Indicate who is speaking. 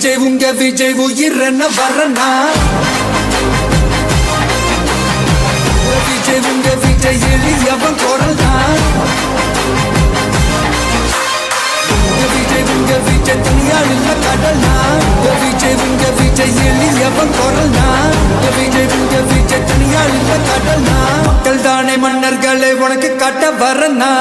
Speaker 1: விஜய் உங்க விஜய் உயிரன வரனா விஜய் உங்க விஜய் எளியவன் குரல் தான் விஜய் உங்க விஜய் தனியாள் இல்ல கடல்னா விஜய் உங்க விஜய் எளியவன் குரல் தான் விஜய் உங்க விஜய் தனியாள் இல்ல கடல்னா மக்கள் தானே மன்னர்களை உனக்கு காட்ட வரனா